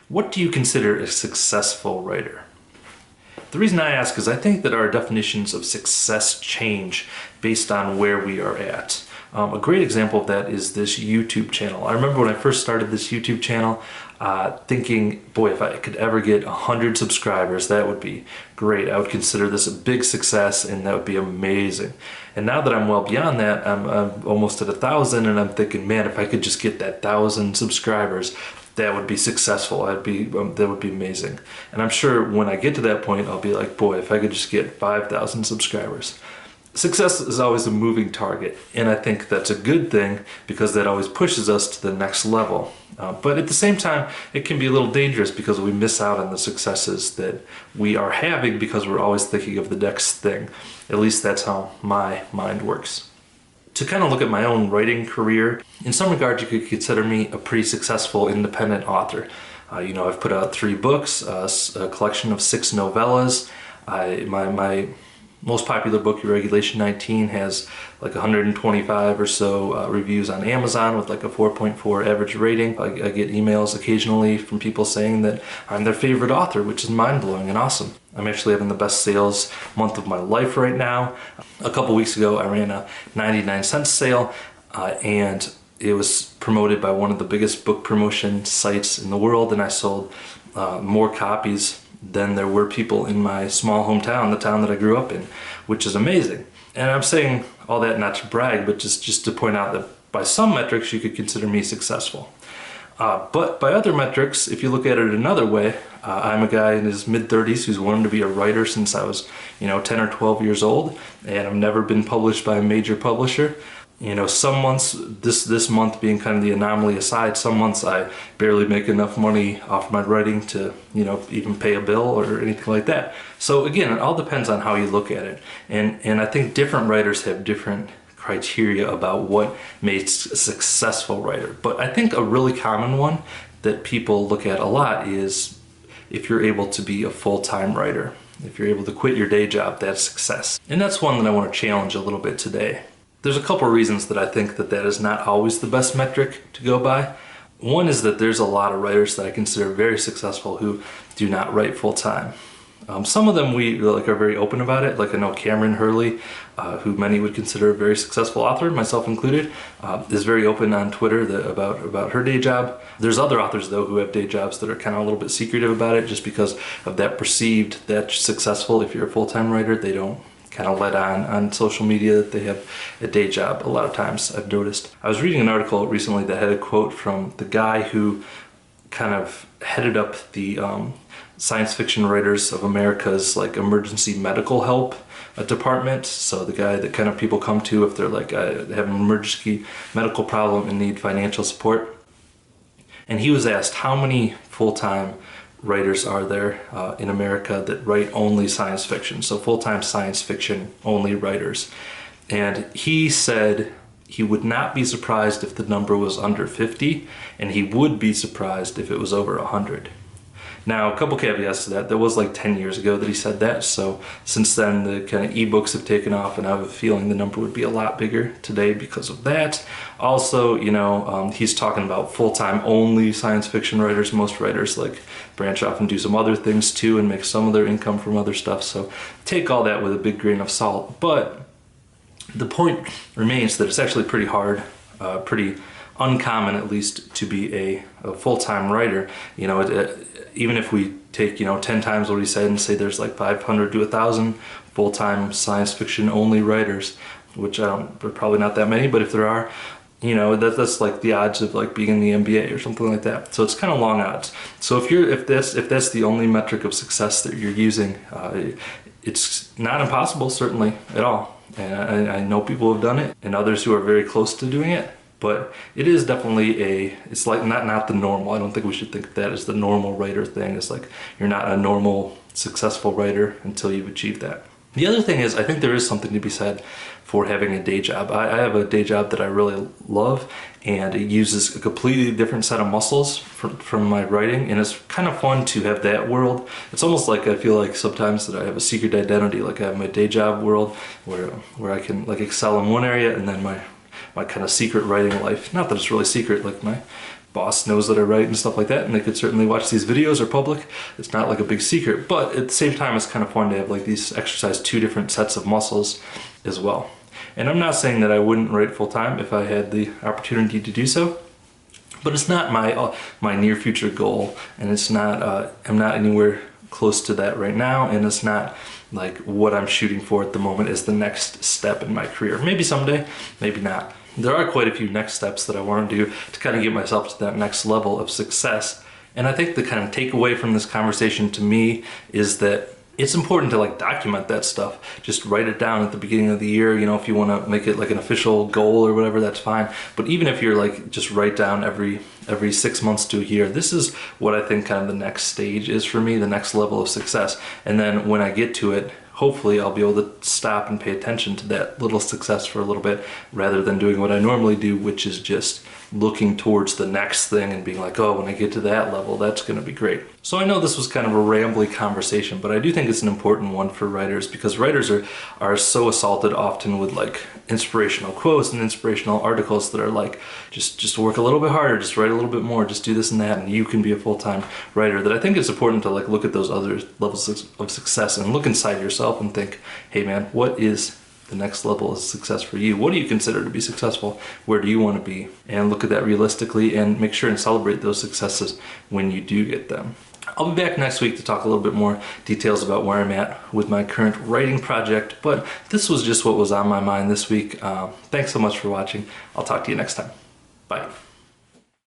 What do you consider a successful writer? The reason I ask is I think that our definitions of success change based on where we are at. A great example of that is this YouTube channel. I remember when I first started this YouTube channel thinking, boy, if I could ever get 100 subscribers, that would be great. I would consider this a big success and that would be amazing. And now that I'm well beyond that, I'm almost at 1,000 and I'm thinking, man, if I could just get that 1,000 subscribers, that would be successful. That would be amazing. And I'm sure when I get to that point, I'll be like, boy, if I could just get 5,000 subscribers. Success is always a moving target, and I think that's a good thing because that always pushes us to the next level. But at the same time, it can be a little dangerous because we miss out on the successes that we are having because we're always thinking of the next thing. At least that's how my mind works. To kind of look at my own writing career, in some regard you could consider me a pretty successful independent author. I've put out 3 books, a collection of 6 novellas. My most popular book, Your Regulation 19, has like 125 or so reviews on Amazon with like a 4.4 average rating. I get emails occasionally from people saying that I'm their favorite author, which is mind-blowing and awesome. I'm actually having the best sales month of my life right now. A couple weeks ago, I ran a 99-cent sale, and it was promoted by one of the biggest book promotion sites in the world, and I sold more copies than there were people in my small hometown, the town that I grew up in, which is amazing. And I'm saying all that not to brag, but just to point out that by some metrics you could consider me successful. But by other metrics, if you look at it another way, I'm a guy in his mid-30s who's wanted to be a writer since I was 10 or 12 years old, and I've never been published by a major publisher. Some months, this month being kind of the anomaly aside, some months I barely make enough money off my writing to, even pay a bill or anything like that. So again, it all depends on how you look at it. And I think different writers have different criteria about what makes a successful writer. But I think a really common one that people look at a lot is if you're able to be a full-time writer. If you're able to quit your day job, that's success. And that's one that I want to challenge a little bit today. There's a couple reasons that I think that is not always the best metric to go by. One is that there's a lot of writers that I consider very successful who do not write full-time. Some of them are very open about it. Like I know Cameron Hurley, who many would consider a very successful author, myself included, is very open on Twitter about her day job. There's other authors though who have day jobs that are kind of a little bit secretive about it just because of that perceived that successful. If you're a full-time writer, they don't kind of let on social media that they have a day job a lot of times, I've noticed. I was reading an article recently that had a quote from the guy who kind of headed up the Science Fiction Writers of America's emergency medical help department. So the guy that kind of people come to if they're they have an emergency medical problem and need financial support. And he was asked how many full-time writers are there in America that write only science fiction, so full-time science fiction only writers. And he said he would not be surprised if the number was under 50, and he would be surprised if it was over 100. Now, a couple caveats to that. That was 10 years ago that he said that, so since then the kind of ebooks have taken off, and I have a feeling the number would be a lot bigger today because of that. Also, he's talking about full-time only science fiction writers. Most writers branch off and do some other things too and make some of their income from other stuff, so take all that with a big grain of salt. But the point remains that it's actually pretty hard, pretty uncommon at least, to be a full-time writer. Even if we take 10 times what he said and say there's 500 to 1,000 full-time science fiction only writers, which there are probably not that many, but if there are, that's like the odds of being in the NBA or something like that. So it's kind of long odds. So if that's the only metric of success that you're using, it's not impossible, certainly, at all. And I know people have done it and others who are very close to doing it. But it is definitely it's not the normal. I don't think we should think of that as the normal writer thing. It's you're not a normal successful writer until you've achieved that. The other thing is, I think there is something to be said for having a day job. I have a day job that I really love, and it uses a completely different set of muscles from my writing, and it's kind of fun to have that world. It's almost like I feel sometimes that I have a secret identity, I have my day job world where I can excel in one area, and then my kind of secret writing life. Not that it's really secret, boss knows that I write and stuff like that, and they could certainly watch these videos or public. It's not like a big secret, but at the same time, it's kind of fun to have like these exercise 2 different sets of muscles as well. And I'm not saying that I wouldn't write full-time if I had the opportunity to do so, but it's not my near future goal, and it's not, I'm not anywhere close to that right now, and it's not like what I'm shooting for at the moment is the next step in my career. Maybe someday, maybe not. There are quite a few next steps that I want to do to kind of get myself to that next level of success. And I think the kind of takeaway from this conversation to me is that it's important to like document that stuff. Just write it down at the beginning of the year. You know, if you want to make it like an official goal or whatever, that's fine. But even if you're like, just write down every 6 months to a year, this is what I think kind of the next stage is for me, the next level of success. And then when I get to it, hopefully I'll be able to stop and pay attention to that little success for a little bit, rather than doing what I normally do, which is just looking towards the next thing and being like, oh, when I get to that level, that's going to be great. So I know this was kind of a rambly conversation, but I do think it's an important one for writers, because writers are so assaulted often with like inspirational quotes and inspirational articles that are like, just work a little bit harder, just write a little bit more, just do this and that, and you can be a full-time writer. That I think it's important to like look at those other levels of success and look inside yourself and think, hey man, what is the next level of success for you? What do you consider to be successful? Where do you want to be? And look at that realistically and make sure and celebrate those successes when you do get them. I'll be back next week to talk a little bit more details about where I'm at with my current writing project, but this was just what was on my mind this week. Thanks so much for watching. I'll talk to you next time. Bye.